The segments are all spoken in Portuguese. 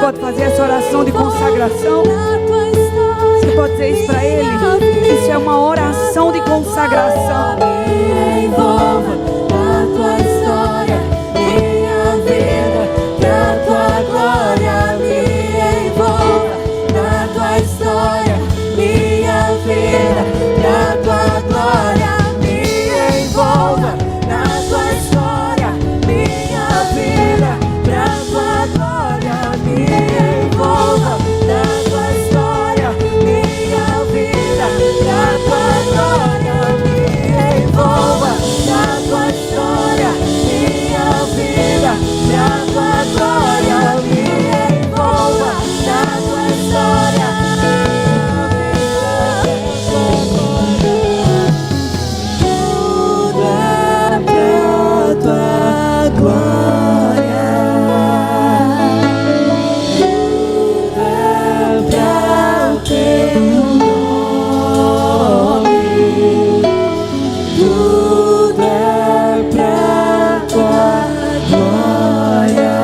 pode fazer essa oração de consagração? Você pode dizer isso para Ele? Isso é uma oração de consagração. Me envolva na tua história, minha vida, pra tua glória. Me envolva na tua história, minha vida, pra tua glória. Me envolva na tua história, minha vida, pra tua glória. Me envolva na tua história, minha vida, pra tua glória. Me envolva na tua história, minha vida, pra tua glória. Me envolva na tua história, tudo é pra tua glória, tudo é pra o teu nome, tudo é pra tua glória.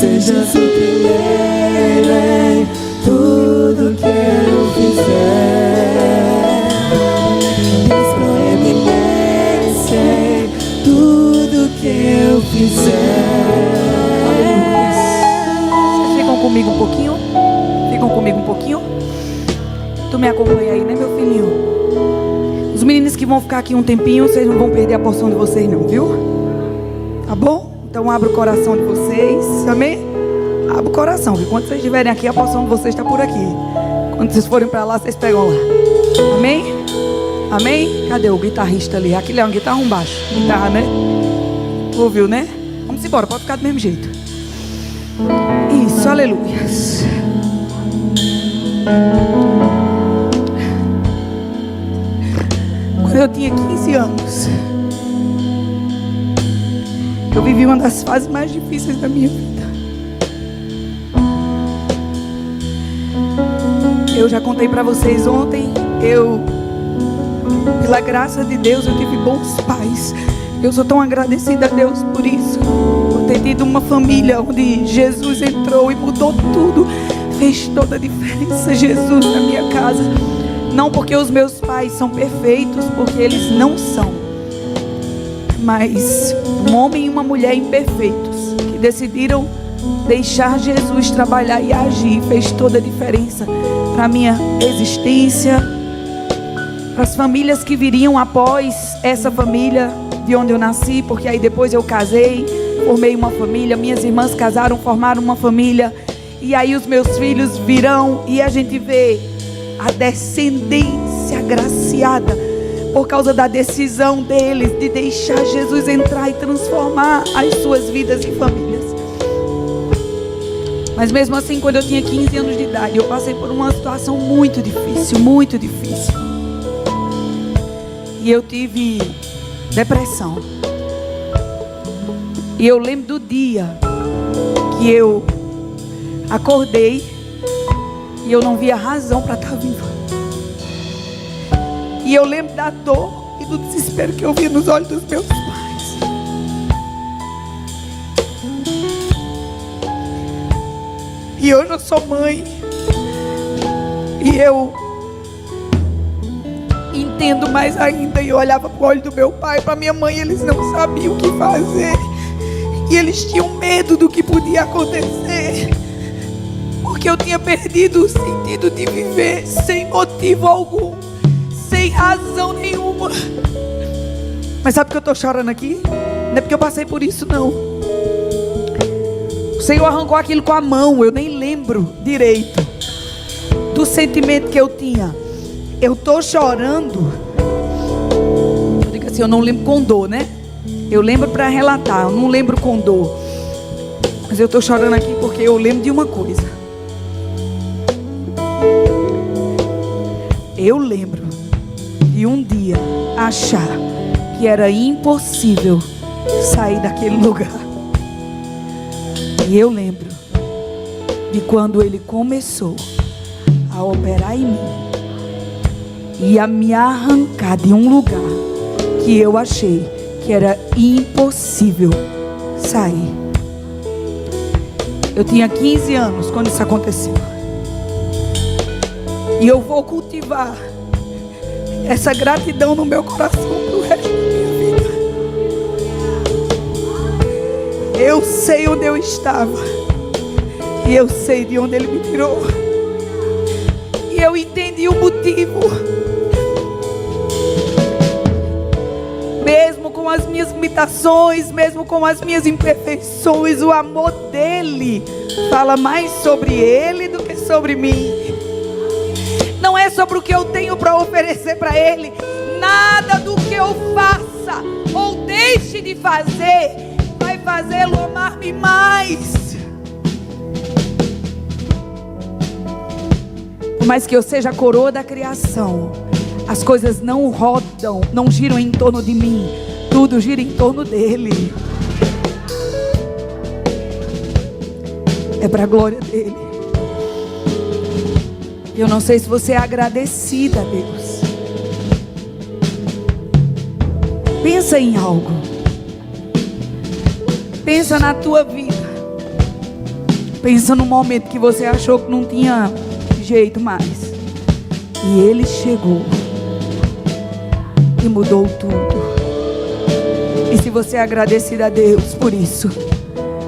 Seja o primeiro em tudo que eu fizer, tens proeminência em tudo que eu fizer. Vocês ficam comigo um pouquinho? Ficam comigo um pouquinho? Tu me acompanha aí, né, meu filhinho? Os meninos que vão ficar aqui um tempinho, vocês não vão perder a porção de vocês não, viu? Tá bom? Então abra o coração de vocês, amém? Abra o coração, que quando vocês estiverem aqui, a porção de vocês está por aqui. Quando vocês forem para lá, vocês pegam lá. Amém? Amém? Cadê o guitarrista ali? Aquele é uma guitarra ou um baixo? Guitarra, né? Ouviu, né? Vamos embora, pode ficar do mesmo jeito. Isso, aleluia. Quando eu tinha 15 anos, eu vivi uma das fases mais difíceis da minha vida. Eu já contei para vocês ontem, pela graça de Deus, eu tive bons pais. Eu sou tão agradecida a Deus por isso, por ter tido uma família onde Jesus entrou e mudou tudo, fez toda a diferença. Jesus na minha casa, não porque os meus pais são perfeitos, porque eles não são, mas um homem e uma mulher imperfeitos que decidiram deixar Jesus trabalhar e agir, fez toda a diferença para a minha existência, para as famílias que viriam após essa família de onde eu nasci, porque aí depois eu casei, formei uma família, minhas irmãs casaram, formaram uma família, e aí os meus filhos virão, e a gente vê a descendência agraciada por causa da decisão deles de deixar Jesus entrar e transformar as suas vidas em famílias. Mas mesmo assim, quando eu tinha 15 anos de idade, eu passei por uma situação muito difícil, muito difícil. E eu tive depressão. E eu lembro do dia que eu acordei e eu não via razão para estar viva. E eu lembro da dor e do desespero que eu via nos olhos dos meus pais. E hoje eu sou mãe. E eu entendo mais ainda. E eu olhava para o olho do meu pai, para minha mãe, eles não sabiam o que fazer. E eles tinham medo do que podia acontecer. Porque eu tinha perdido o sentido de viver sem motivo algum, sem razão nenhuma. Mas sabe por que eu estou chorando aqui? Não é porque eu passei por isso, não. O Senhor arrancou aquilo com a mão. Eu nem lembro direito do sentimento que eu tinha. Eu estou chorando. Eu digo assim, eu não lembro com dor, né? Eu lembro para relatar, eu não lembro com dor. Mas eu estou chorando aqui porque eu lembro de uma coisa. Eu lembro de um dia achar que era impossível sair daquele lugar. E eu lembro de quando Ele começou a operar em mim e a me arrancar de um lugar que eu achei que era impossível sair. Eu tinha 15 anos quando isso aconteceu. E eu vou cultivar essa gratidão no meu coração pro resto da minha vida. Eu sei onde eu estava. E eu sei de onde Ele me tirou. E eu entendi o motivo. Mesmo com as minhas limitações, mesmo com as minhas imperfeições, o amor dEle fala mais sobre Ele do que sobre mim. Não é sobre o que eu tenho para oferecer para Ele. Nada do que eu faça ou deixe de fazer vai fazê-lo amar-me mais. Por mais que eu seja a coroa da criação, as coisas não rodam, não giram em torno de mim. Tudo gira em torno dEle. É para a glória dEle. Eu não sei se você é agradecida a Deus. Pensa em algo. Pensa na tua vida. Pensa no momento que você achou que não tinha jeito mais. E Ele chegou e mudou tudo. E se você é agradecida a Deus por isso,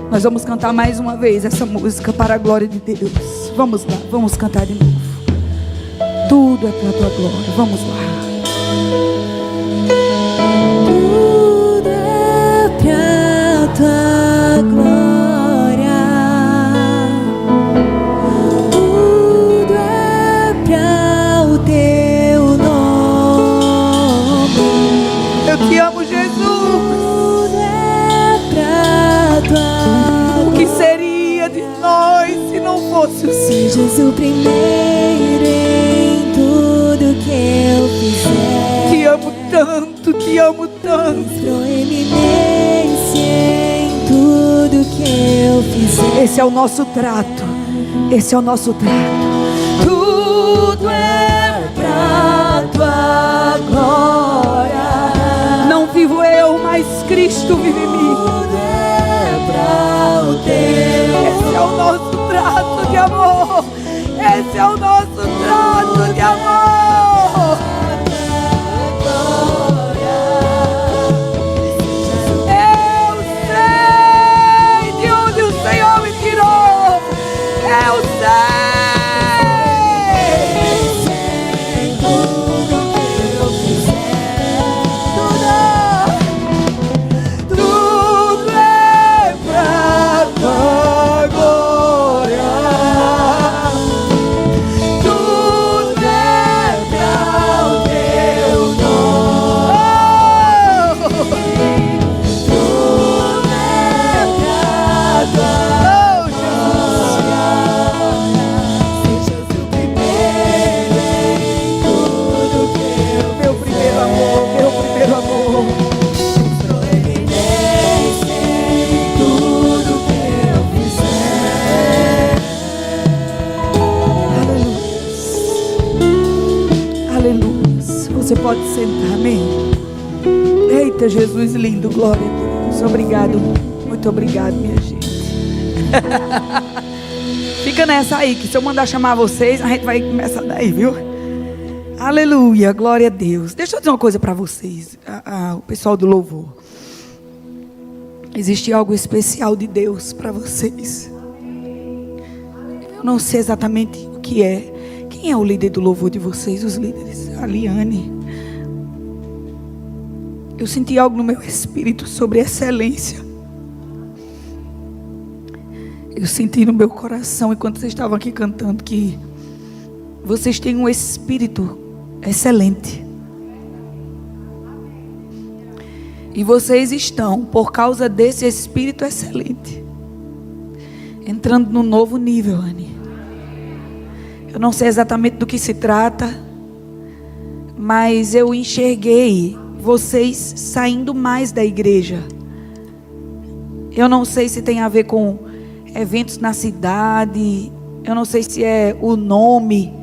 nós vamos cantar mais uma vez essa música para a glória de Deus. Vamos lá, vamos cantar de novo. Tudo é para a tua glória. Vamos lá. Tudo é pra tua glória. Tudo é pra o teu nome. Eu te amo, Jesus. Tudo é pra tua O que seria de nós se não fosse o Senhor? Sejas o primeiro em tudo que eu fizer. Te amo tanto, te amo tanto. Proeminência em tudo que eu fizer. Esse é o nosso trato. Esse é o nosso trato. Tudo é pra tua glória. Não vivo eu, mas Cristo vive em mim. Tudo é pra o teu. Esse é o nosso trato de amor. Esse é o nosso trato de amor. Eu sei de onde o Senhor me tirou. Eu sei. Tudo que eu fizer. Tudo é pra tua glória. Tudo é pra o teu nome. Tudo é pra tua Sejas o primeiro em tudo que eu Meu primeiro amor, meu primeiro amor. proeminência em tudo que eu fizer. Aleluia. Aleluia. Você pode sentar, amém? Eita, Jesus lindo, glória a Deus. Obrigado, muito obrigado, minha gente. Fica nessa aí, que se eu mandar chamar vocês, a gente vai começar daí, viu? Aleluia, glória a Deus. Deixa eu dizer uma coisa para vocês, o pessoal do louvor. Existe algo especial de Deus para vocês. Eu não sei exatamente o que é. Quem é o líder do louvor de vocês? Os líderes? A Liane. Eu senti algo no meu espírito sobre excelência. Eu senti no meu coração, enquanto vocês estavam aqui cantando, que vocês têm um espírito excelente. E vocês estão, por causa desse espírito excelente, entrando num novo nível, Anne. Eu não sei exatamente do que se trata, mas eu enxerguei vocês saindo mais da igreja. Eu não sei se tem a ver com eventos na cidade, eu não sei se é o nome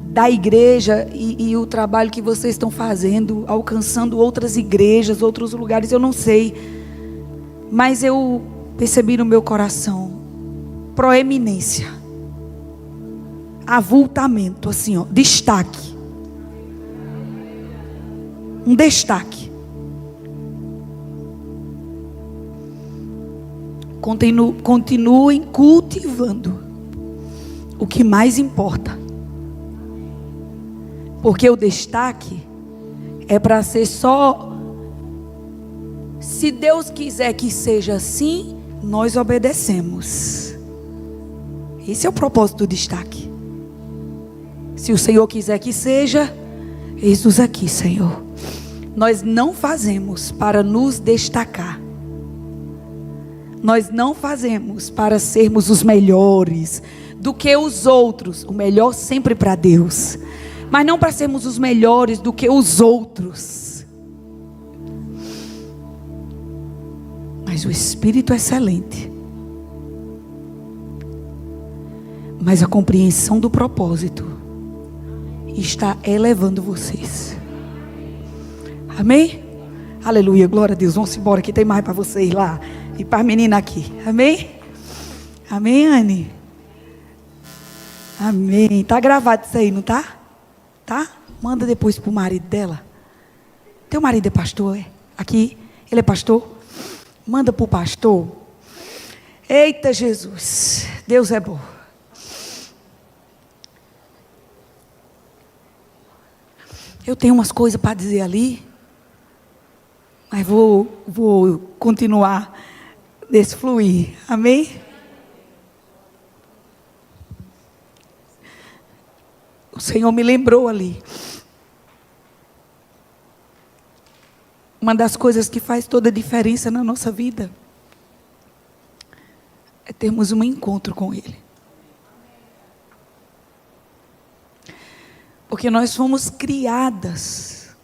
da igreja e o trabalho que vocês estão fazendo, alcançando outras igrejas, outros lugares, eu não sei. Mas eu percebi no meu coração proeminência, avultamento, assim, ó, destaque. Um destaque. Continuem cultivando o que mais importa. Porque o destaque é para ser só. Se Deus quiser que seja assim, nós obedecemos. Esse é o propósito do destaque. Se o Senhor quiser que seja, eis-nos aqui, Senhor. Nós não fazemos para nos destacar. Nós não fazemos para sermos os melhores do que os outros. O melhor sempre para Deus. Mas não para sermos os melhores do que os outros. Mas o Espírito é excelente. Mas a compreensão do propósito está elevando vocês. Amém? Aleluia, glória a Deus. Vamos embora que tem mais para vocês lá. E para a menina aqui. Amém? Amém, Anne? Amém. Tá gravado isso aí, não tá? Tá? Manda depois pro marido dela. Teu marido é pastor, é? Aqui, ele é pastor? Manda pro pastor. Eita Jesus, Deus é bom. Eu tenho umas coisas para dizer ali, mas vou continuar nesse fluir. Amém? O Senhor me lembrou ali. Uma das coisas que faz toda a diferença na nossa vida é termos um encontro com Ele. Porque nós fomos criadas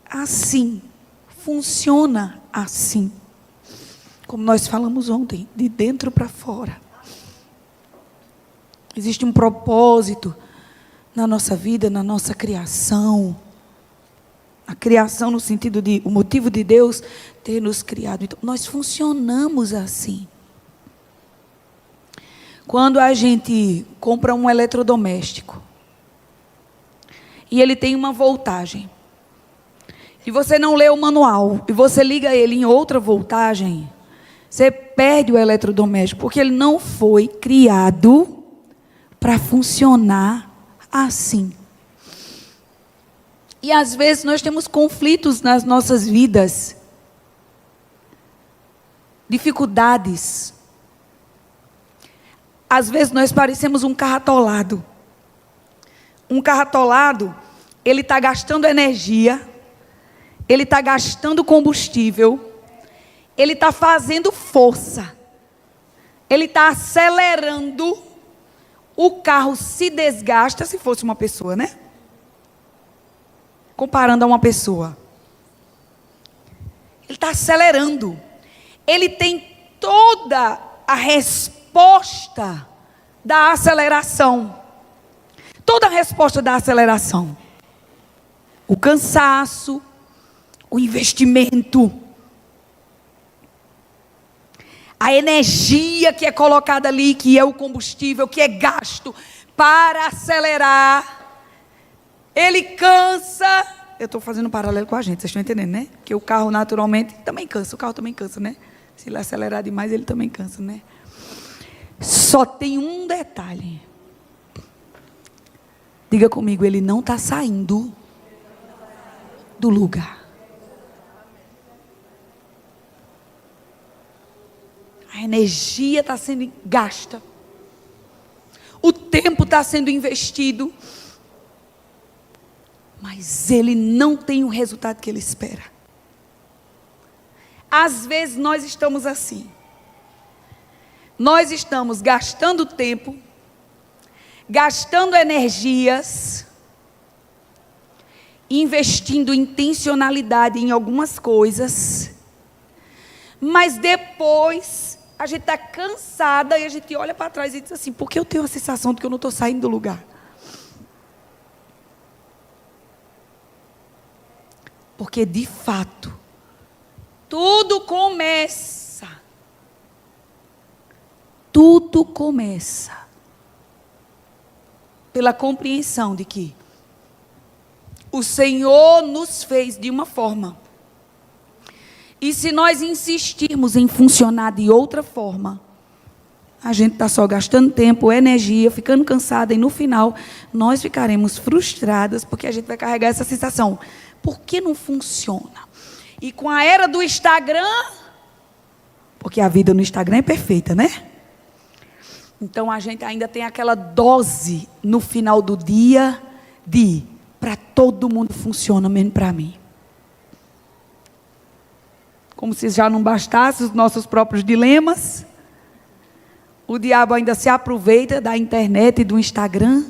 assim, funciona assim, como nós falamos ontem, de dentro para fora. Existe um propósito na nossa vida, na nossa criação. A criação no sentido de, o motivo de Deus ter nos criado. Então, nós funcionamos assim. Quando a gente compra um eletrodoméstico, e ele tem uma voltagem, e você não lê o manual, e você liga ele em outra voltagem, você perde o eletrodoméstico, porque ele não foi criado para funcionar assim. E às vezes nós temos conflitos nas nossas vidas, dificuldades. Às vezes nós parecemos um carro atolado. Um carro atolado, ele está gastando energia, ele está gastando combustível, ele está fazendo força, ele está acelerando, o carro se desgasta, se fosse uma pessoa, né? Comparando a uma pessoa. Ele está acelerando. Ele tem toda a resposta da aceleração. Toda a resposta da aceleração. O cansaço, o investimento, a energia que é colocada ali, que é o combustível, que é gasto para acelerar. Ele cansa. Eu estou fazendo um paralelo com a gente, vocês estão entendendo, né? Que o carro naturalmente também cansa. O carro também cansa, né? Se ele acelerar demais, ele também cansa, né? Só tem um detalhe. Diga comigo, ele não está saindo do lugar. A energia está sendo gasta. O tempo está sendo investido. Mas ele não tem o resultado que ele espera. Às vezes nós estamos assim. Nós estamos gastando tempo, gastando energias, investindo intencionalidade em algumas coisas, mas depois a gente está cansada e a gente olha para trás e diz assim, por que eu tenho a sensação de que eu não estou saindo do lugar? Porque de fato, tudo começa tudo começa pela compreensão de que o Senhor nos fez de uma forma. E se nós insistirmos em funcionar de outra forma, a gente está só gastando tempo, energia, ficando cansada, e no final nós ficaremos frustradas, porque a gente vai carregar essa sensação. Por que não funciona? E com a era do Instagram, porque a vida no Instagram é perfeita, né? Então a gente ainda tem aquela dose no final do dia de para todo mundo funciona, menos para mim. Como se já não bastasse os nossos próprios dilemas, o diabo ainda se aproveita da internet e do Instagram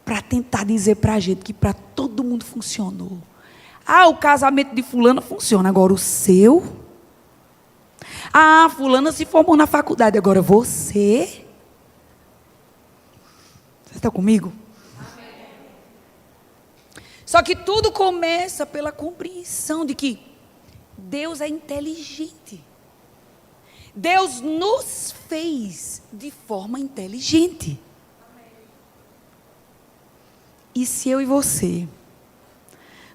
para tentar dizer para a gente que para todo mundo funcionou. Ah, o casamento de fulana funciona, agora o seu? Ah, fulana se formou na faculdade, agora você? Você está comigo? Amém. Só que tudo começa pela compreensão de que Deus é inteligente. Deus nos fez de forma inteligente. E se eu e você,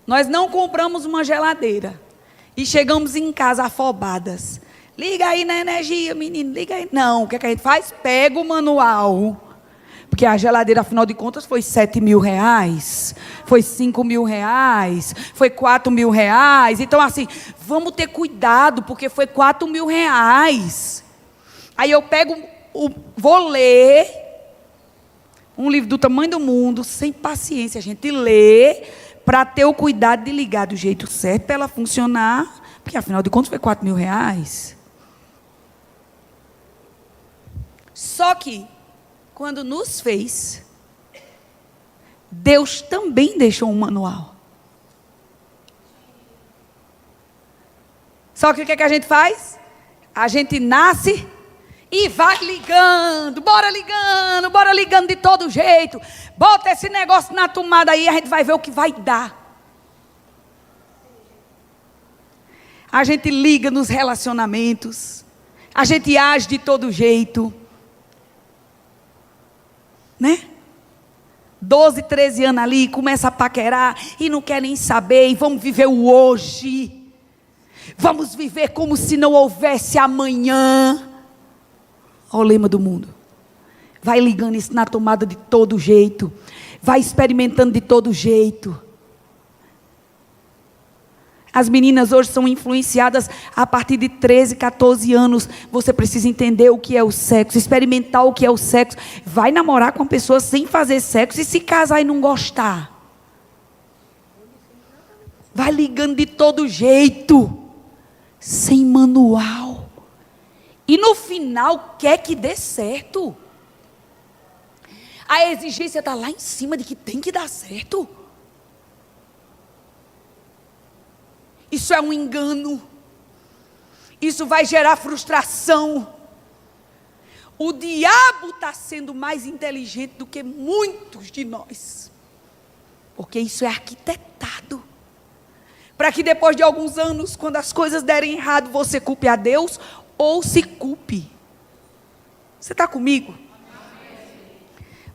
nós não compramos uma geladeira e chegamos em casa afobadas, liga aí na energia, menino, liga aí. Não, o que é que a gente faz? Pega o manual. Porque a geladeira, afinal de contas, foi 7 mil reais, foi 5 mil reais, foi 4 mil reais. Então, assim, vamos ter cuidado, porque foi 4 mil reais. Aí eu pego, vou ler um livro do tamanho do mundo, sem paciência, a gente lê, para ter o cuidado de ligar do jeito certo, para ela funcionar, porque afinal de contas foi 4 mil reais. Só que, quando nos fez, Deus também deixou um manual. Só que o que é que a gente faz? A gente nasce e vai ligando, bora ligando de todo jeito. Bota esse negócio na tomada aí, a gente vai ver o que vai dar. A gente liga nos relacionamentos, a gente age de todo jeito. Né? 12, 13 anos ali, começa a paquerar e não quer nem saber, e vamos viver o hoje. Vamos viver como se não houvesse amanhã. Olha o lema do mundo. Vai ligando isso na tomada de todo jeito, vai experimentando de todo jeito. As meninas hoje são influenciadas a partir de 13, 14 anos. Você precisa entender o que é o sexo, experimentar o que é o sexo. Vai namorar com uma pessoa sem fazer sexo e se casar e não gostar. Vai ligando de todo jeito, sem manual. E no final quer que dê certo. A exigência está lá em cima de que tem que dar certo. Isso é um engano. Isso vai gerar frustração. O diabo está sendo mais inteligente do que muitos de nós. Porque isso é arquitetado. Para que depois de alguns anos, quando as coisas derem errado, você culpe a Deus ou se culpe. Você está comigo?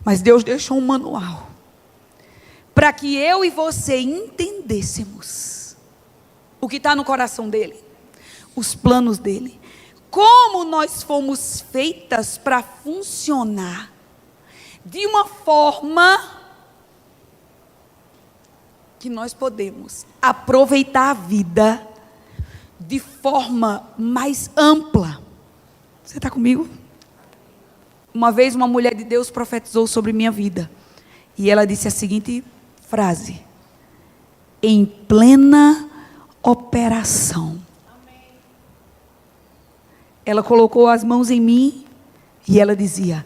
Mas Deus deixou um manual. Para que eu e você entendêssemos o que está no coração dele, os planos dele, como nós fomos feitas para funcionar de uma forma que nós podemos aproveitar a vida de forma mais ampla. Você está comigo? Uma vez uma mulher de Deus profetizou sobre minha vida, e ela disse a seguinte frase: em plena operação. Ela colocou as mãos em mim e ela dizia: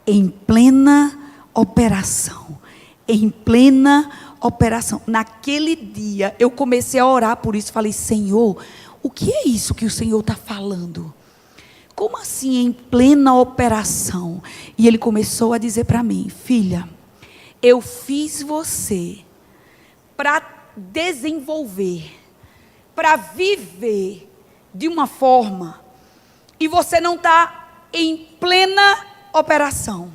em plena operação, em plena operação. Naquele dia eu comecei a orar por isso, falei: Senhor, o que é isso que o Senhor está falando? Como assim em plena operação? E ele começou a dizer para mim: filha, eu fiz você para desenvolver, para viver de uma forma, e você não está em plena operação.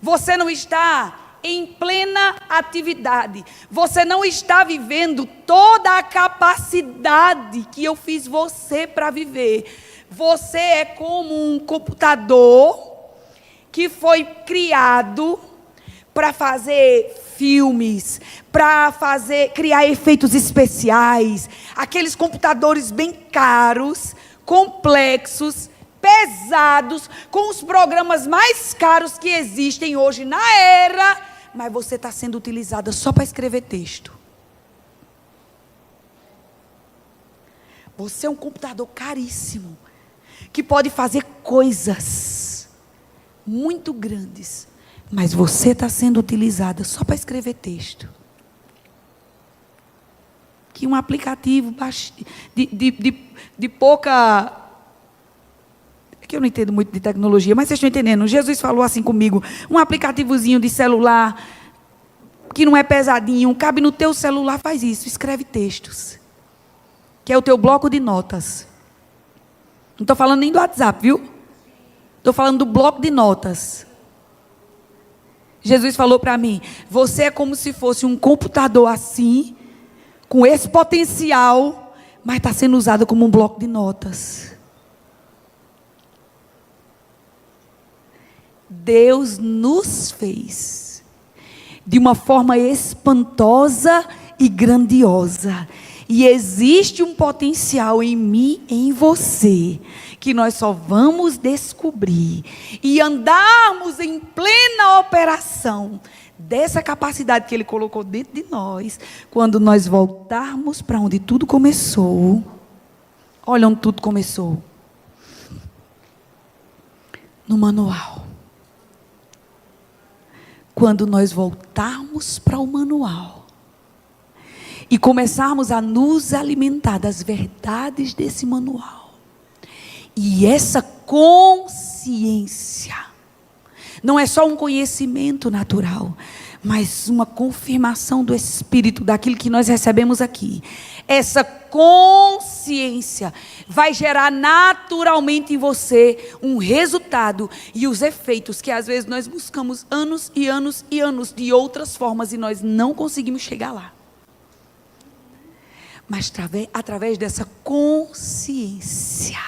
Você não está em plena atividade. Você não está vivendo toda a capacidade que eu fiz você para viver. Você é como um computador que foi criado para fazer filmes, para criar efeitos especiais, aqueles computadores bem caros, complexos, pesados, com os programas mais caros que existem hoje na era, mas você está sendo utilizada só para escrever texto. Você é um computador caríssimo, que pode fazer coisas muito grandes, mas você está sendo utilizada só para escrever texto. Que um aplicativo de pouca... É que eu não entendo muito de tecnologia, mas vocês estão entendendo. Jesus falou assim comigo, um aplicativozinho de celular, que não é pesadinho, cabe no teu celular, faz isso, escreve textos. Que é o teu bloco de notas. Não estou falando nem do WhatsApp, viu? Estou falando do bloco de notas. Jesus falou para mim, você é como se fosse um computador assim, com esse potencial, mas está sendo usado como um bloco de notas. Deus nos fez de uma forma espantosa e grandiosa. E existe um potencial em mim, em você, que nós só vamos descobrir e andarmos em plena operação dessa capacidade que Ele colocou dentro de nós, quando nós voltarmos para onde tudo começou. Olha onde tudo começou. No manual. Quando nós voltarmos para o manual e começarmos a nos alimentar das verdades desse manual, e essa consciência não é só um conhecimento natural, mas uma confirmação do Espírito, daquilo que nós recebemos aqui. Essa consciência vai gerar naturalmente em você um resultado e os efeitos que às vezes nós buscamos anos e anos e anos de outras formas e nós não conseguimos chegar lá. Mas através dessa consciência,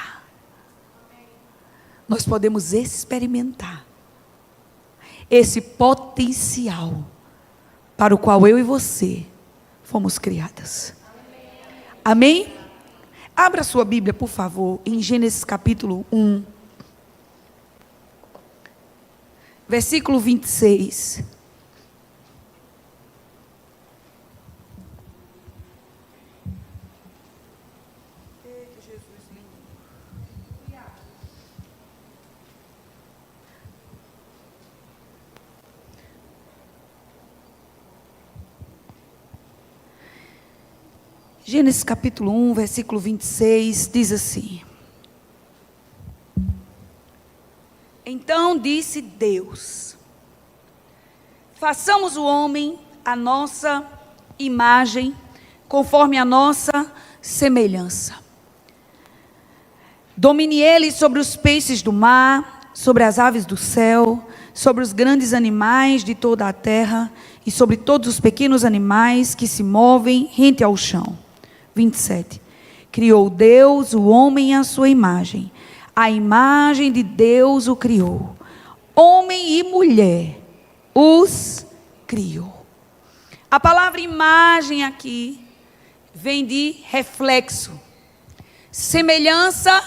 nós podemos experimentar esse potencial para o qual eu e você fomos criadas. Amém? Abra sua Bíblia, por favor, em Gênesis capítulo 1, versículo 26. Gênesis capítulo 1, versículo 26, diz assim: Então disse Deus: façamos o homem à nossa imagem, conforme a nossa semelhança. Domine ele sobre os peixes do mar, sobre as aves do céu, sobre os grandes animais de toda a terra, e sobre todos os pequenos animais que se movem rente ao chão. 27. Criou Deus o homem à sua imagem. A imagem de Deus o criou. Homem e mulher os criou. A palavra imagem aqui vem de reflexo. Semelhança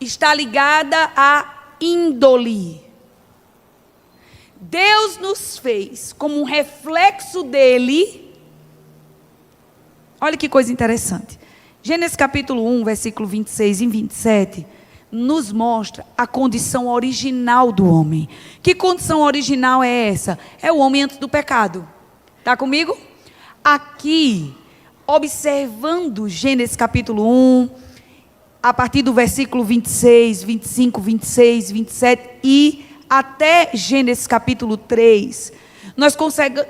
está ligada a índole. Deus nos fez como um reflexo dele. Olha que coisa interessante. Gênesis capítulo 1, versículo 26 e 27, nos mostra a condição original do homem. Que condição original é essa? É o homem antes do pecado. Está comigo? Aqui, observando Gênesis capítulo 1, a partir do versículo 26, 25, 26, 27 e até Gênesis capítulo 3, nós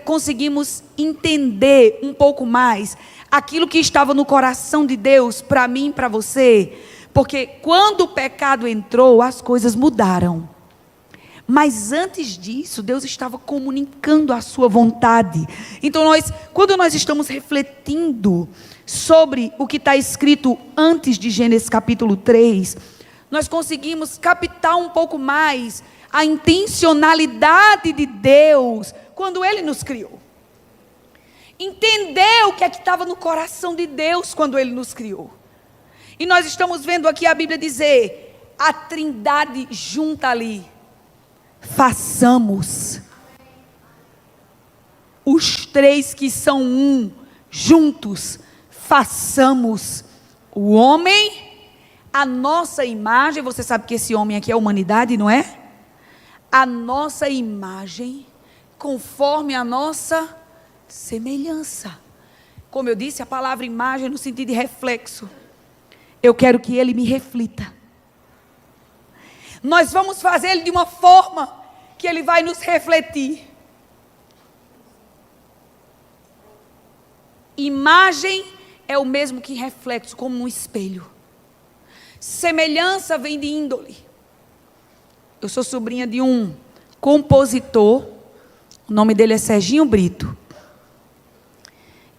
conseguimos entender um pouco mais aquilo que estava no coração de Deus para mim e para você, porque quando o pecado entrou, as coisas mudaram. Mas antes disso, Deus estava comunicando a sua vontade. Então, quando nós estamos refletindo sobre o que está escrito antes de Gênesis capítulo 3, nós conseguimos captar um pouco mais a intencionalidade de Deus quando Ele nos criou. Entender o que é que estava no coração de Deus quando Ele nos criou. E nós estamos vendo aqui a Bíblia dizer, a Trindade junta ali. Façamos. Os três que são um, juntos, façamos o homem, a nossa imagem. Você sabe que esse homem aqui é a humanidade, não é? A nossa imagem, conforme a nossa semelhança. Como eu disse, a palavra imagem no sentido de reflexo. Eu quero que ele me reflita. Nós vamos fazer ele de uma forma que ele vai nos refletir. Imagem é o mesmo que reflexo, como um espelho. Semelhança vem de índole. Eu sou sobrinha de um compositor, o nome dele é Serginho Brito.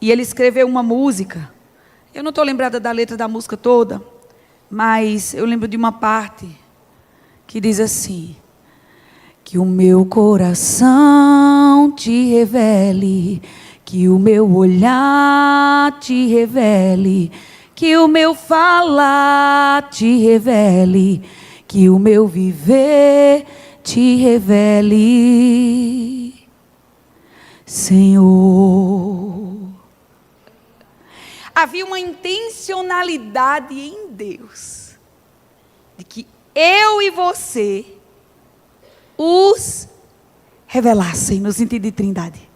E ele escreveu uma música. Eu não estou lembrada da letra da música toda, mas eu lembro de uma parte que diz assim: que o meu coração te revele, que o meu olhar te revele, que o meu falar te revele, que o meu viver te revele, Senhor. Havia uma intencionalidade em Deus de que eu e você os revelassem, no sentido de trindade.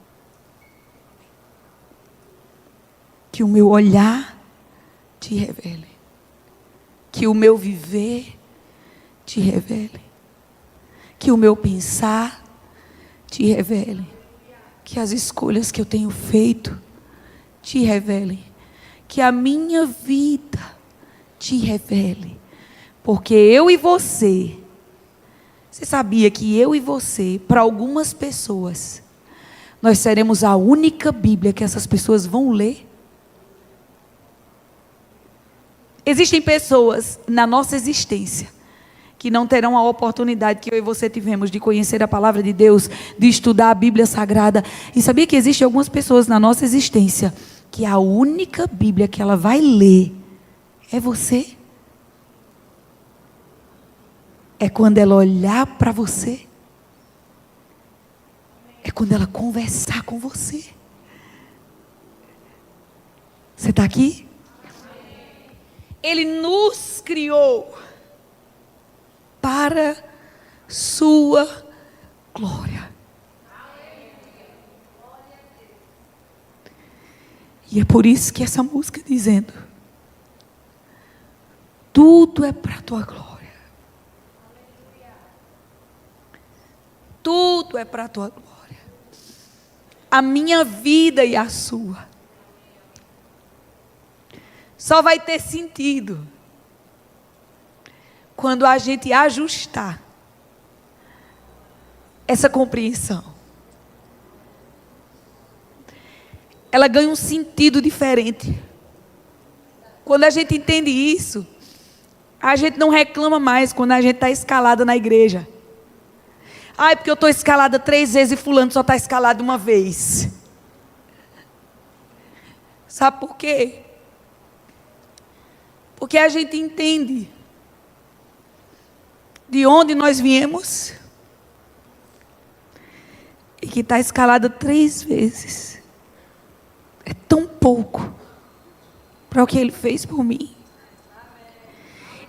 Que o meu olhar te revele, que o meu viver te revele, que o meu pensar te revele, que as escolhas que eu tenho feito te revelem, que a minha vida te revele. Porque eu e você sabia que eu e você, para algumas pessoas, nós seremos a única Bíblia que essas pessoas vão ler? Existem pessoas na nossa existência que não terão a oportunidade que eu e você tivemos de conhecer a palavra de Deus, de estudar a Bíblia Sagrada. E sabia que existem algumas pessoas na nossa existência que a única Bíblia que ela vai ler é você? É quando ela olhar para você. É quando ela conversar com você. Você está aqui? Ele nos criou para sua glória. E é por isso que essa música dizendo: tudo é para a tua glória. Tudo é para a tua glória. A minha vida e a sua. Só vai ter sentido quando a gente ajustar essa compreensão. Ela ganha um sentido diferente. Quando a gente entende isso, a gente não reclama mais quando a gente está escalada na igreja. Ai, porque eu estou escalada 3 vezes e fulano só está escalado uma vez. Sabe por quê? Porque a gente entende de onde nós viemos e que está escalada 3 vezes. É tão pouco para o que Ele fez por mim.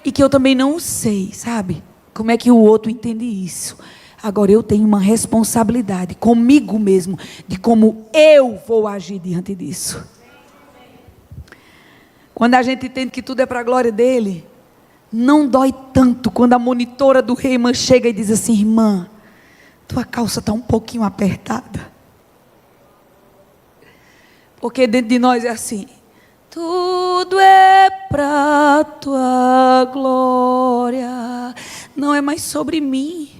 E que eu também não sei, sabe? Como é que o outro entende isso. Agora eu tenho uma responsabilidade comigo mesmo, de como eu vou agir diante disso. Quando a gente entende que tudo é para a glória dele, não dói tanto quando a monitora do Reiman chega e diz assim: irmã, tua calça está um pouquinho apertada. Porque dentro de nós é assim: tudo é para a tua glória. Não é mais sobre mim.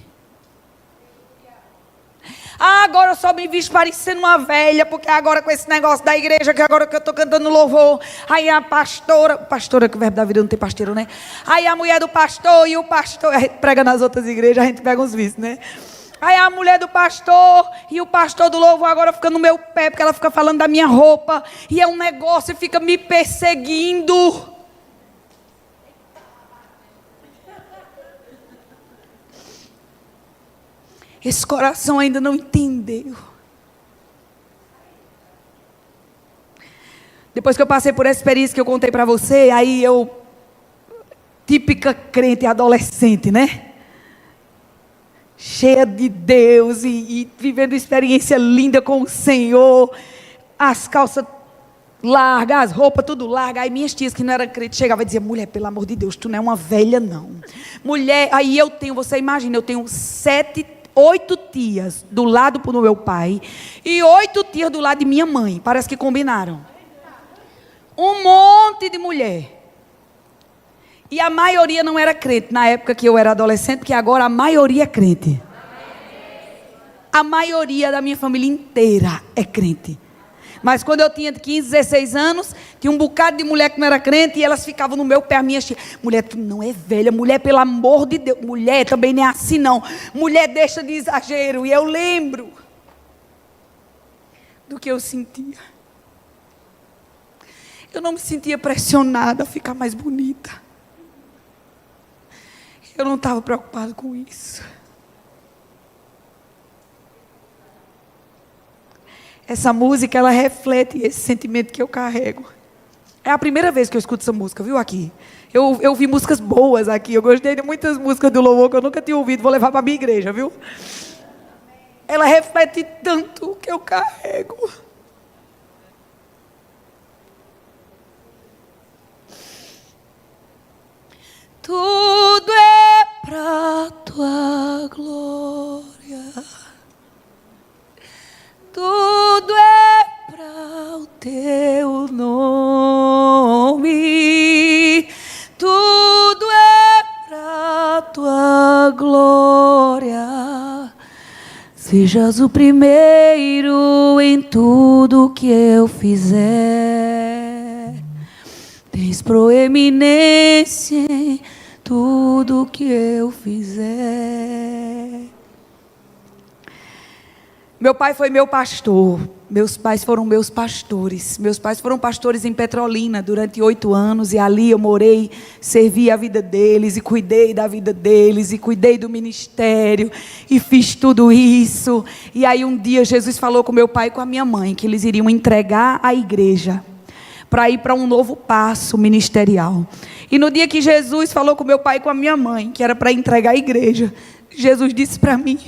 Agora eu só me visto parecendo uma velha, porque agora com esse negócio da igreja, que agora que eu estou cantando louvor, aí a pastora, que o verbo da vida não tem pasteiro, né? Aí a mulher do pastor e o pastor, a gente prega nas outras igrejas, a gente pega uns vícios, né? Aí a mulher do pastor e o pastor do louvor agora fica no meu pé, porque ela fica falando da minha roupa, e é um negócio e fica me perseguindo. Esse coração ainda não entendeu. Depois que eu passei por essa experiência que eu contei para você, aí eu, típica crente adolescente, né? Cheia de Deus e vivendo experiência linda com o Senhor, as calças largas, as roupas tudo larga. Aí minhas tias que não eram crentes chegavam e diziam: mulher, pelo amor de Deus, tu não é uma velha não. Mulher, aí eu tenho, você imagina, eu tenho 8 tias do lado do meu pai e 8 tias do lado de minha mãe. Parece que combinaram. Um monte de mulher. E a maioria não era crente na época que eu era adolescente, porque agora a maioria é crente. A maioria da minha família inteira é crente. Mas quando eu tinha 15, 16 anos, tinha um bocado de mulher que não era crente e elas ficavam no meu pé, minhas tias. Mulher, tu não é velha. Mulher, pelo amor de Deus. Mulher, também nem é assim não. Mulher, deixa de exagero. E eu lembro do que eu sentia. Eu não me sentia pressionada a ficar mais bonita. Eu não estava preocupado com isso. Essa música, ela reflete esse sentimento que eu carrego. É a primeira vez que eu escuto essa música, viu, aqui. Eu ouvi músicas boas aqui. Eu gostei de muitas músicas do louvor que eu nunca tinha ouvido. Vou levar para a minha igreja, viu? Ela reflete tanto o que eu carrego. Tudo é pra tua glória. Tudo é para o teu nome, tudo é para a tua glória. Sejas o primeiro em tudo que eu fizer. Tens proeminência em tudo que eu fizer. Meu pai foi meu pastor, meus pais foram meus pastores. Meus pais foram pastores em Petrolina durante 8 anos e ali eu morei, servi a vida deles e cuidei da vida deles e cuidei do ministério e fiz tudo isso. E aí um dia Jesus falou com meu pai e com a minha mãe que eles iriam entregar a igreja para ir para um novo passo ministerial. E no dia que Jesus falou com meu pai e com a minha mãe que era para entregar a igreja, Jesus disse para mim: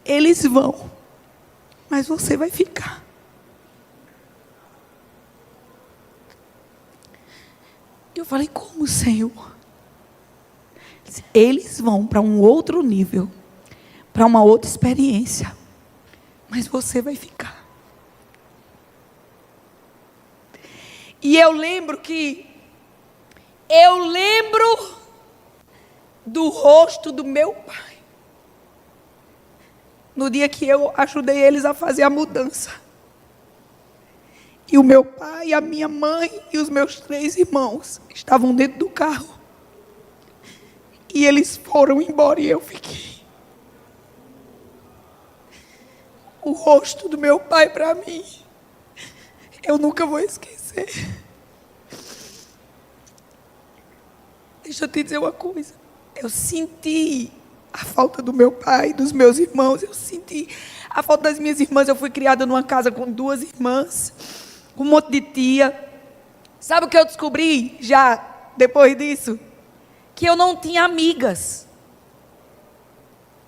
eles vão, mas você vai ficar. Eu falei: como, Senhor? Eles vão para um outro nível, para uma outra experiência, mas você vai ficar. E eu lembro do rosto do meu pai no dia que eu ajudei eles a fazer a mudança. E o meu pai, a minha mãe e os meus 3 irmãos estavam dentro do carro. E eles foram embora e eu fiquei. O rosto do meu pai para mim, eu nunca vou esquecer. Deixa eu te dizer uma coisa. Eu senti a falta do meu pai, dos meus irmãos. Eu senti a falta das minhas irmãs. Eu fui criada numa casa com 2 irmãs, com um monte de tia. Sabe o que eu descobri já depois disso? Que eu não tinha amigas.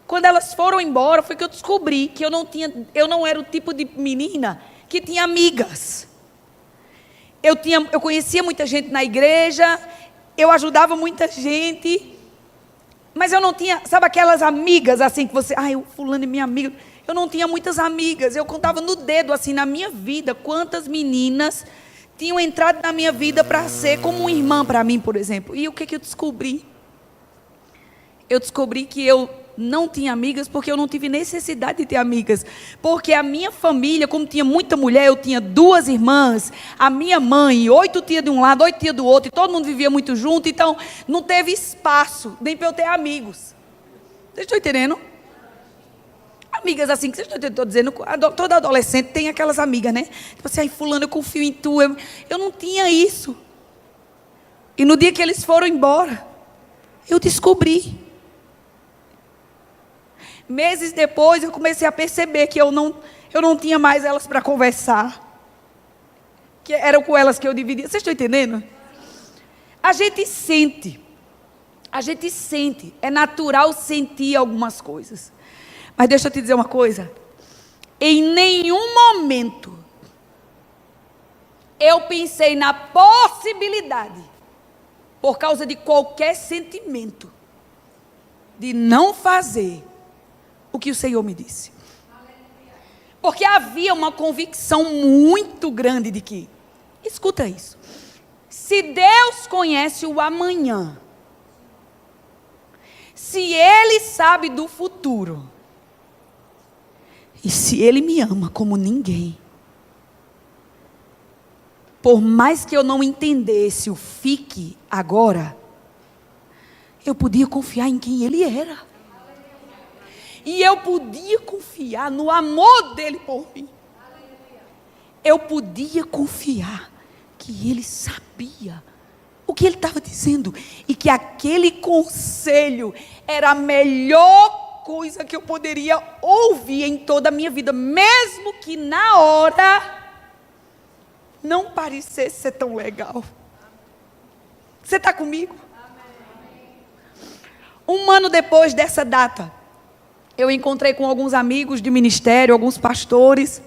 Quando elas foram embora, foi que eu descobri que eu não era o tipo de menina que tinha amigas. Eu conhecia muita gente na igreja, eu ajudava muita gente, mas eu não tinha, sabe aquelas amigas assim que você, o fulano é minha amiga. Eu não tinha muitas amigas. Eu contava no dedo assim na minha vida quantas meninas tinham entrado na minha vida para ser como uma irmã para mim, por exemplo. E o que eu descobri? Eu descobri que eu não tinha amigas porque eu não tive necessidade de ter amigas. Porque a minha família, como tinha muita mulher, eu tinha 2 irmãs, a minha mãe, 8 tias de um lado, 8 tias do outro, e todo mundo vivia muito junto, então não teve espaço nem para eu ter amigos. Vocês estão entendendo? Amigas assim, que vocês estão dizendo, toda adolescente tem aquelas amigas, né? Tipo assim, ai, fulano, eu confio em tu. Eu não tinha isso. E no dia que eles foram embora, eu descobri. Meses depois, eu comecei a perceber que eu não tinha mais elas para conversar. Que eram com elas que eu dividia. Vocês estão entendendo? A gente sente. É natural sentir algumas coisas. Mas deixa eu te dizer uma coisa. Em nenhum momento eu pensei na possibilidade, por causa de qualquer sentimento, de não fazer o que o Senhor me disse. Porque havia uma convicção muito grande de que, escuta isso, se Deus conhece o amanhã, se Ele sabe do futuro, e se Ele me ama como ninguém, por mais que eu não entendesse o fique agora, eu podia confiar em quem Ele era. E eu podia confiar no amor dele por mim. Eu podia confiar que ele sabia o que ele estava dizendo. E que aquele conselho era a melhor coisa que eu poderia ouvir em toda a minha vida. Mesmo que na hora não parecesse ser tão legal. Você está comigo? Um ano depois dessa data, eu encontrei com alguns amigos de ministério, alguns pastores,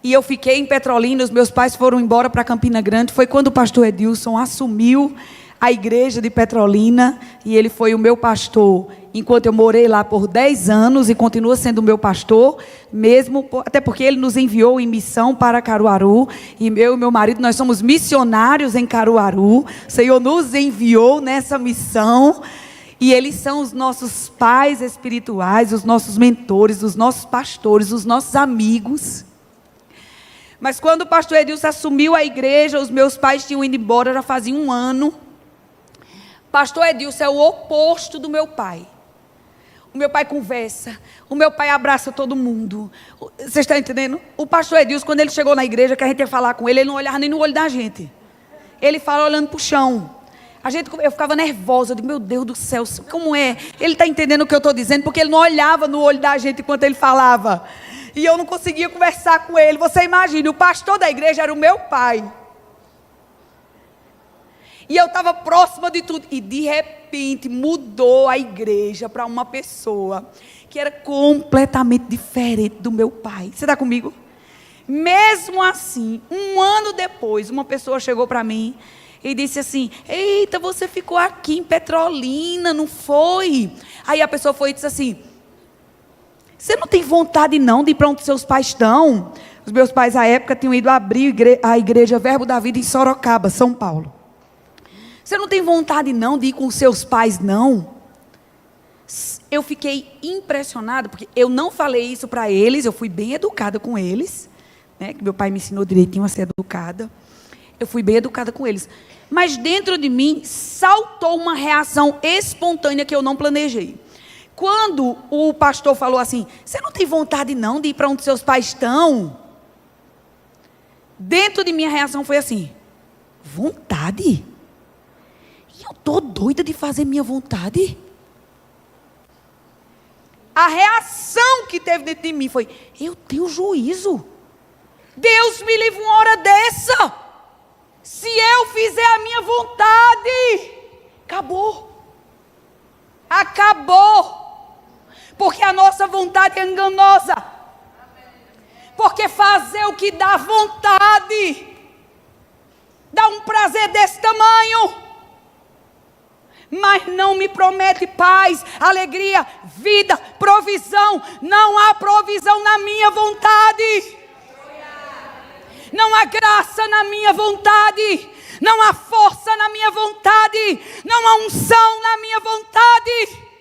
e eu fiquei em Petrolina. Os meus pais foram embora para Campina Grande. Foi quando o pastor Edilson assumiu a igreja de Petrolina, e ele foi o meu pastor, enquanto eu morei lá por 10 anos, e continua sendo o meu pastor, mesmo, até porque ele nos enviou em missão para Caruaru, e eu e meu marido, nós somos missionários em Caruaru. O Senhor nos enviou nessa missão, e eles são os nossos pais espirituais, os nossos mentores, os nossos pastores, os nossos amigos. Mas quando o pastor Edilson assumiu a igreja, os meus pais tinham ido embora, já fazia um ano. Pastor Edilson é o oposto do meu pai. O meu pai conversa, o meu pai abraça todo mundo. Vocês estão entendendo? O pastor Edilson, quando ele chegou na igreja, que a gente ia falar com ele, ele não olhava nem no olho da gente. Ele fala olhando para o chão. Eu ficava nervosa, eu digo, meu Deus do céu, como é? Ele está entendendo o que eu estou dizendo, porque ele não olhava no olho da gente enquanto ele falava. E eu não conseguia conversar com ele. Você imagina, o pastor da igreja era o meu pai. E eu estava próxima de tudo. E de repente mudou a igreja para uma pessoa que era completamente diferente do meu pai. Você está comigo? Mesmo assim, um ano depois, uma pessoa chegou para mim e disse assim, eita, você ficou aqui em Petrolina, não foi? Aí a pessoa foi e disse assim, você não tem vontade não de ir para onde seus pais estão? Os meus pais, à época, tinham ido abrir a igreja Verbo da Vida em Sorocaba, São Paulo. Você não tem vontade não de ir com seus pais, não? Eu fiquei impressionada, porque eu não falei isso para eles, eu fui bem educada com eles, né, que meu pai me ensinou direitinho a ser educada. Eu fui bem educada com eles. Mas dentro de mim saltou uma reação espontânea que eu não planejei. Quando o pastor falou assim, você não tem vontade não de ir para onde seus pais estão? Dentro de minha reação foi assim, vontade? E eu estou doida de fazer minha vontade? A reação que teve dentro de mim foi, eu tenho juízo. Deus me livre uma hora dessa. Se eu fizer a minha vontade, acabou. Acabou. Porque a nossa vontade é enganosa. Porque fazer o que dá vontade dá um prazer desse tamanho, mas não me promete paz, alegria, vida, provisão. Não há provisão na minha vontade. Não há graça na minha vontade. Não há força na minha vontade. Não há unção na minha vontade.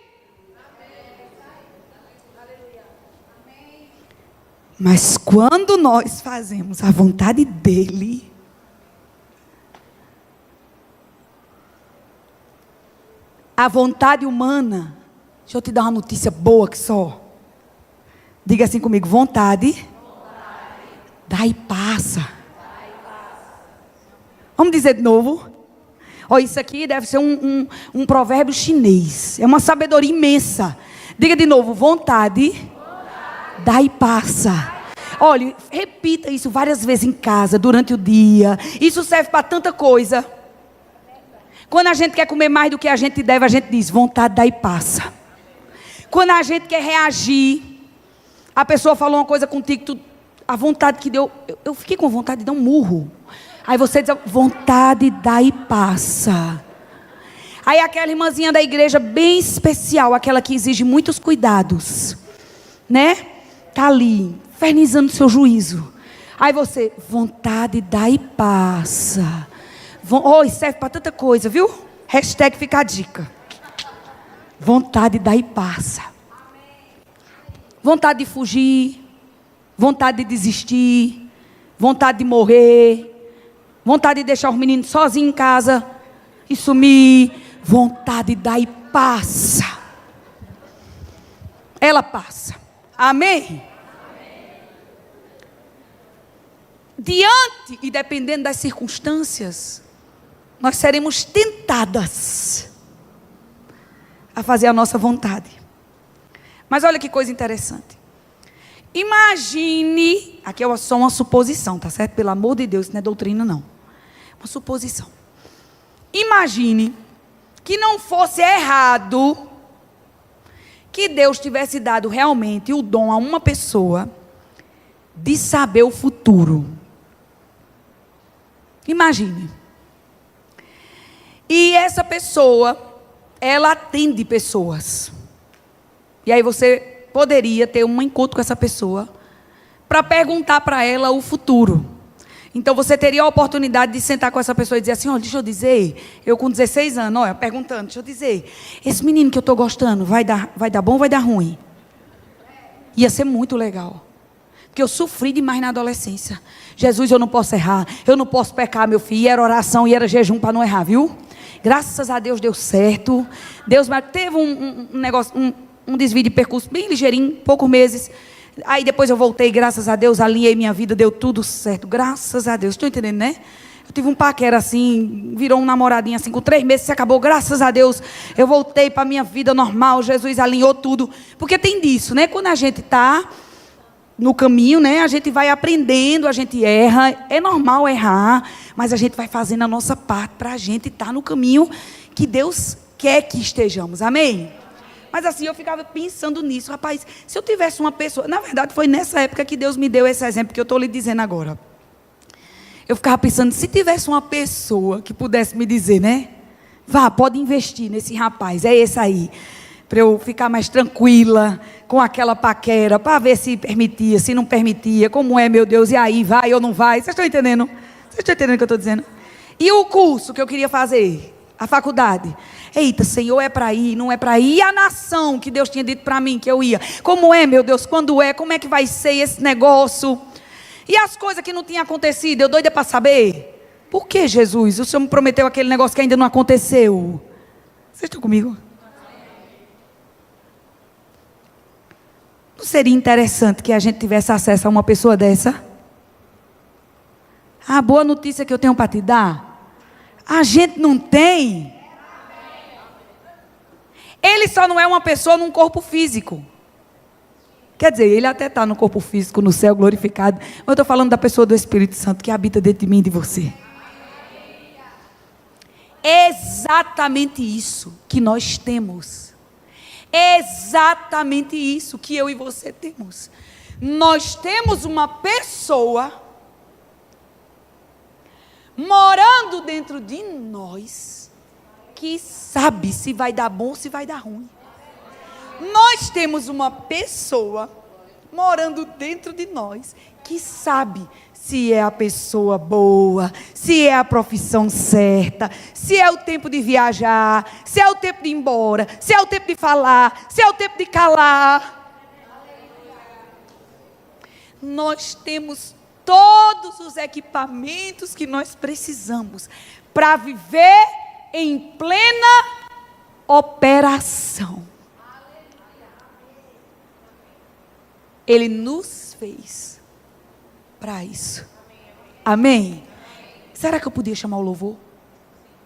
Mas quando nós fazemos a vontade dele, a vontade humana, deixa eu te dar uma notícia boa que só. Diga assim comigo, vontade. Dá e passa. Vamos dizer de novo. Olha, isso aqui deve ser um provérbio chinês. É uma sabedoria imensa. Diga de novo, vontade. Dá e passa. Olha, repita isso várias vezes em casa, durante o dia. Isso serve para tanta coisa. Quando a gente quer comer mais do que a gente deve, a gente diz, vontade dá e passa. Quando a gente quer reagir, a pessoa falou uma coisa contigo, a vontade que deu, eu fiquei com vontade de dar um murro. Aí você diz, vontade dá e passa. Aí aquela irmãzinha da igreja bem especial, aquela que exige muitos cuidados, né? Está ali, infernizando seu juízo. Aí você, vontade dá e passa. Isso serve para tanta coisa, viu? Hashtag fica a dica. Vontade dá e passa. Vontade de fugir. Vontade de desistir. Vontade de morrer. Vontade de deixar os meninos sozinhos em casa e sumir. Vontade dá e passa. Ela passa. Amém? Diante e dependendo das circunstâncias, nós seremos tentadas a fazer a nossa vontade. Mas olha que coisa interessante. Imagine, aqui é só uma suposição, tá certo? Pelo amor de Deus, isso não é doutrina não. Uma suposição. Imagine que não fosse errado que Deus tivesse dado realmente o dom a uma pessoa de saber o futuro. Imagine. E essa pessoa, ela atende pessoas. E aí você poderia ter um encontro com essa pessoa para perguntar para ela o futuro. Então você teria a oportunidade de sentar com essa pessoa e dizer assim, olha, deixa eu dizer, eu com 16 anos, olha, perguntando, deixa eu dizer, esse menino que eu estou gostando, vai dar bom ou vai dar ruim? Ia ser muito legal. Porque eu sofri demais na adolescência. Jesus, eu não posso errar, eu não posso pecar, meu filho. E era oração e era jejum para não errar, viu? Graças a Deus deu certo. Deus teve um negócio, um desvio de percurso bem ligeirinho, poucos meses. Aí depois eu voltei, graças a Deus, alinhei minha vida, deu tudo certo. Graças a Deus, estou entendendo, né? Eu tive um paquera assim, virou um namoradinho assim, com 3 meses se acabou, graças a Deus. Eu voltei para a minha vida normal, Jesus alinhou tudo. Porque tem disso, né? Quando a gente está no caminho, né? A gente vai aprendendo, a gente erra. É normal errar, mas a gente vai fazendo a nossa parte para a gente estar no caminho que Deus quer que estejamos. Amém? Mas assim, eu ficava pensando nisso. Rapaz, se eu tivesse uma pessoa... Na verdade, foi nessa época que Deus me deu esse exemplo que eu estou lhe dizendo agora. Eu ficava pensando, se tivesse uma pessoa que pudesse me dizer, né? Vá, pode investir nesse rapaz, é esse aí. Para eu ficar mais tranquila com aquela paquera, para ver se permitia, se não permitia, como é, meu Deus, e aí, vai ou não vai? Vocês estão entendendo? Vocês estão entendendo o que eu estou dizendo? E o curso que eu queria fazer, a faculdade? Eita, Senhor, é para ir, não é para ir? E a nação que Deus tinha dito para mim que eu ia? Como é, meu Deus, quando é? Como é que vai ser esse negócio? E as coisas que não tinham acontecido, eu doida para saber? Por que, Jesus? O Senhor me prometeu aquele negócio que ainda não aconteceu. Vocês estão comigo? Não seria interessante que a gente tivesse acesso a uma pessoa dessa? A boa notícia que eu tenho para te dar, a gente não tem. Ele só não é uma pessoa num corpo físico. Quer dizer, ele até está no corpo físico, no céu glorificado. Mas eu estou falando da pessoa do Espírito Santo que habita dentro de mim e de você. É exatamente isso que nós temos. É exatamente isso que eu e você temos. Nós temos uma pessoa morando dentro de nós que sabe se vai dar bom ou se vai dar ruim. Nós temos uma pessoa morando dentro de nós que sabe se é a pessoa boa, se é a profissão certa, se é o tempo de viajar, se é o tempo de ir embora, se é o tempo de falar, se é o tempo de calar. nós temos todos os equipamentos que nós precisamos para viver em plena operação. Ele nos fez para isso. Amém? Será que eu podia chamar o louvor?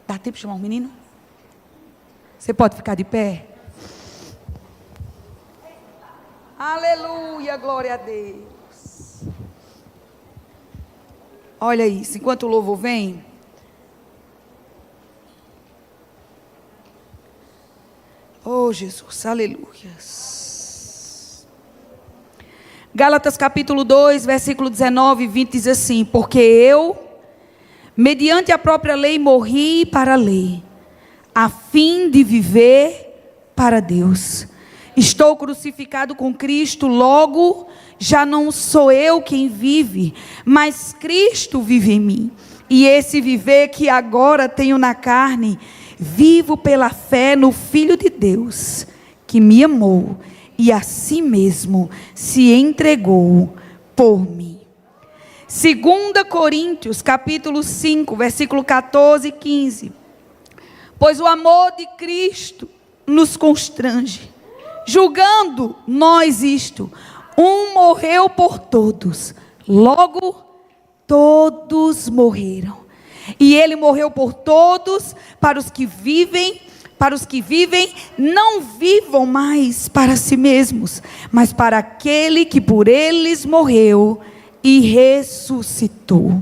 Dá tempo de chamar um menino? Você pode ficar de pé? Aleluia, glória a Deus. Olha isso, enquanto o louvor vem. Oh, Jesus, aleluia. Gálatas capítulo 2, versículo 19 e 20 diz assim: porque eu, mediante a própria lei, morri para a lei, a fim de viver para Deus. Estou crucificado com Cristo, logo já não sou eu quem vive, mas Cristo vive em mim. E esse viver que agora tenho na carne, vivo pela fé no Filho de Deus, que me amou e a si mesmo se entregou por mim. 2 Coríntios, capítulo 5, versículo 14 e 15. Pois o amor de Cristo nos constrange, julgando nós isto: um morreu por todos, logo todos morreram. E ele morreu por todos, para os que vivem, não vivam mais para si mesmos, mas para aquele que por eles morreu e ressuscitou.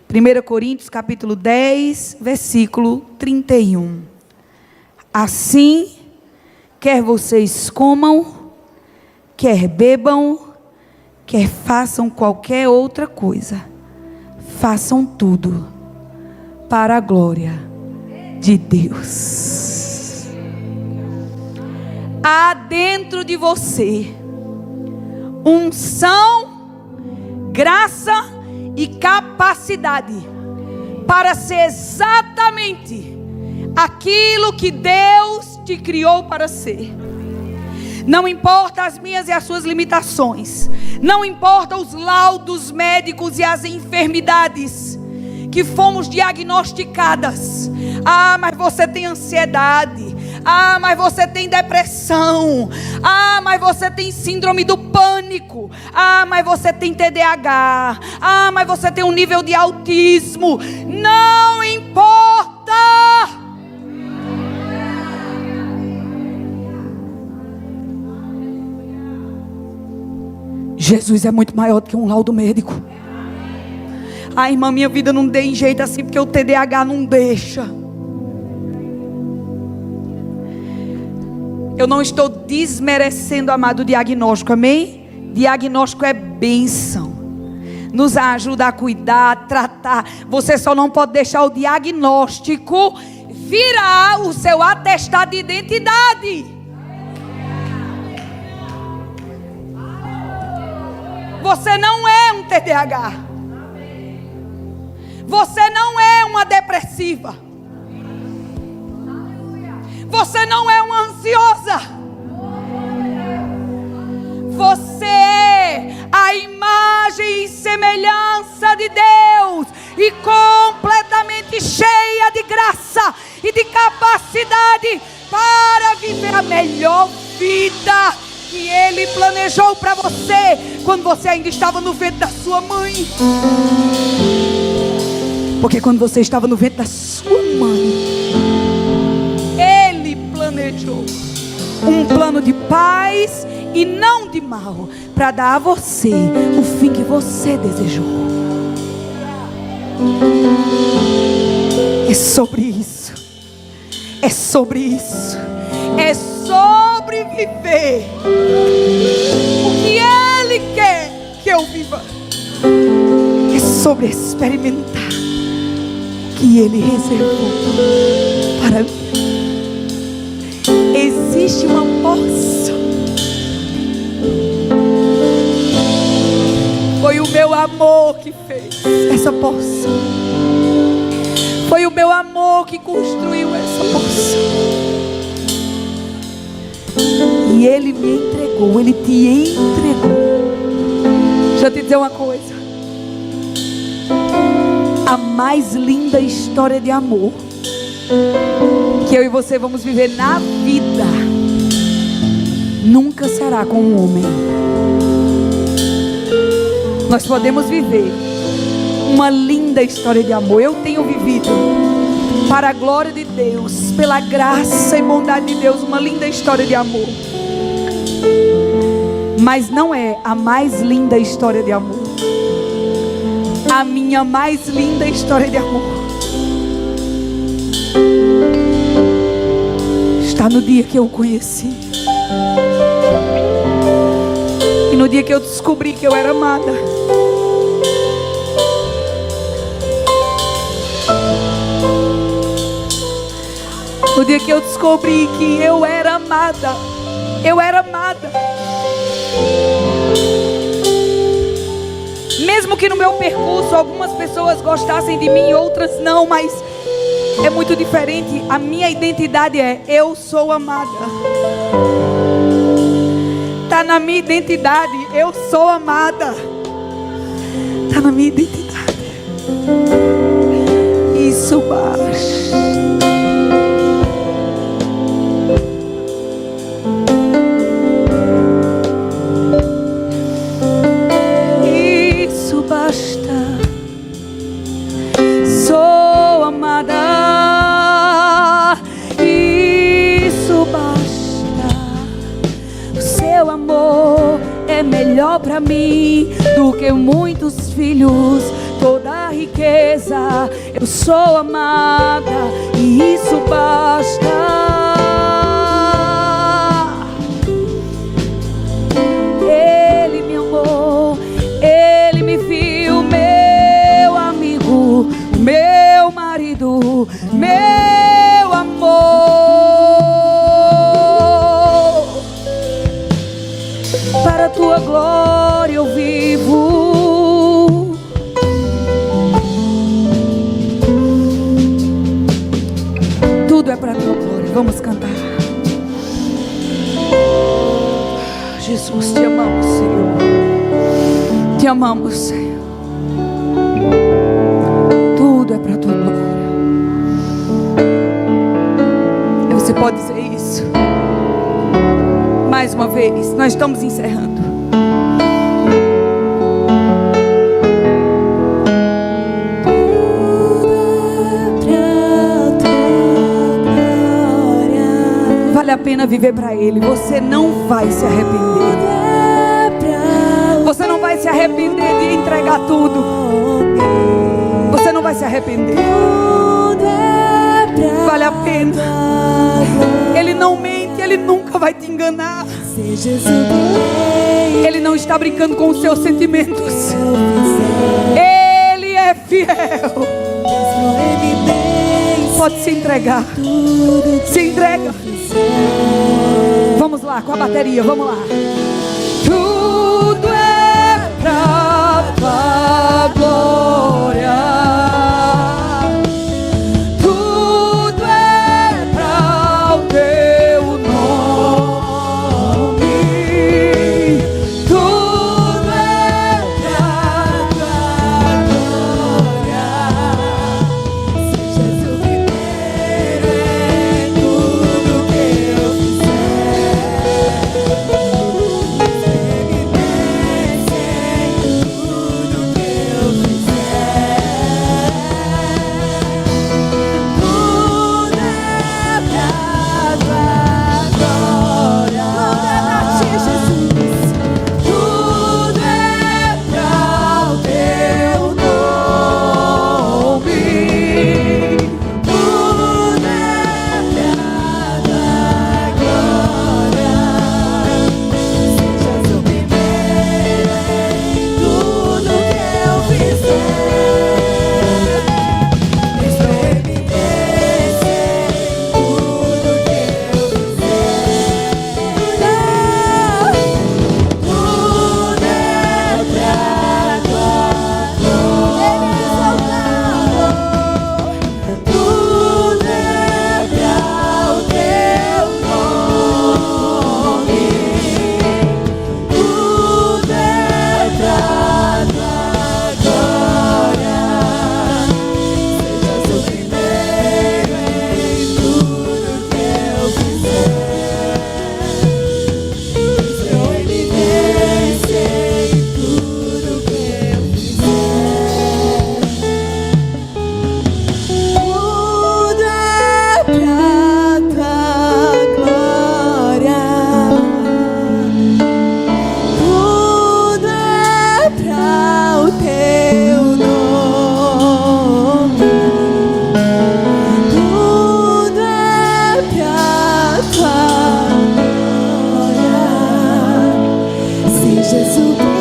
1 Coríntios capítulo 10, versículo 31. Assim, quer vocês comam, quer bebam, quer façam qualquer outra coisa, façam tudo para a glória de Deus. Há dentro de você unção, graça e capacidade para ser exatamente aquilo que Deus te criou para ser. Não importa as minhas e as suas limitações, não importa os laudos médicos e as enfermidades que fomos diagnosticadas. Ah, mas você tem ansiedade. Ah, mas você tem depressão. Ah, mas você tem síndrome do pânico. Ah, mas você tem TDAH. Ah, mas você tem um nível de autismo. Não importa. Jesus é muito maior do que um laudo médico. Ah, irmã, minha vida não tem jeito assim porque o TDAH não deixa. Eu não estou desmerecendo, amado, o diagnóstico, amém? Diagnóstico é bênção, nos ajuda a cuidar, a tratar. Você só não pode deixar o diagnóstico virar o seu atestado de identidade. Você não é um TDAH. Você não é uma depressiva. Você não é uma ansiosa. Você é a imagem e semelhança de Deus, e completamente cheia de graça e de capacidade para viver a melhor vida que Ele planejou para você quando você ainda estava no ventre da sua mãe. Porque quando você estava no ventre da sua mãe, Ele planejou um plano de paz e não de mal, para dar a você o fim que você desejou. É sobre isso. É sobre isso. É sobre viver o que Ele quer que eu viva. É sobre experimentar que Ele reservou para mim. Existe uma poça. Foi o meu amor que fez essa poça. Foi o meu amor que construiu essa poça. E Ele me entregou, Ele te entregou. Deixa eu te dizer uma coisa. A mais linda história de amor que eu e você vamos viver na vida nunca será com um homem. Nós podemos viver uma linda história de amor. Eu tenho vivido, para a glória de Deus, pela graça e bondade de Deus, uma linda história de amor. Mas não é a mais linda história de amor. A minha mais linda história de amor está no dia que eu o conheci. E no dia que eu descobri que eu era amada. No dia que eu descobri que eu era amada. Eu era amada. Mesmo que no meu percurso algumas pessoas gostassem de mim e outras não, mas é muito diferente. A minha identidade é: eu sou amada. Está na minha identidade, eu sou amada. Está na minha identidade. Isso basta. Sou amada, isso basta. O seu amor é melhor pra mim do que muitos filhos, toda a riqueza. Eu sou amada e isso basta. Ele me amou, ele me viu, meu amigo, meu marido, meu amor. Para a tua glória eu vivo. Tudo é para a tua glória. Vamos cantar. Jesus, te amamos, Senhor. Te amamos, Senhor. Tudo é para a tua glória. E você pode dizer isso mais uma vez. Nós estamos encerrando. Vale a pena viver para Ele. Você não vai se arrepender. Você não vai se arrepender de entregar tudo. Você não vai se arrepender. Vale a pena. Ele não mente, Ele nunca vai te enganar. Ele não está brincando com os seus sentimentos. Ele é fiel. Pode se entregar. Se entrega. Vamos lá com a bateria, vamos lá. Tudo é pra tua glória. Tudo é pra o teu nome. Tudo é pra tua glória. Seja o primeiro em tudo que eu fizer. Jesus.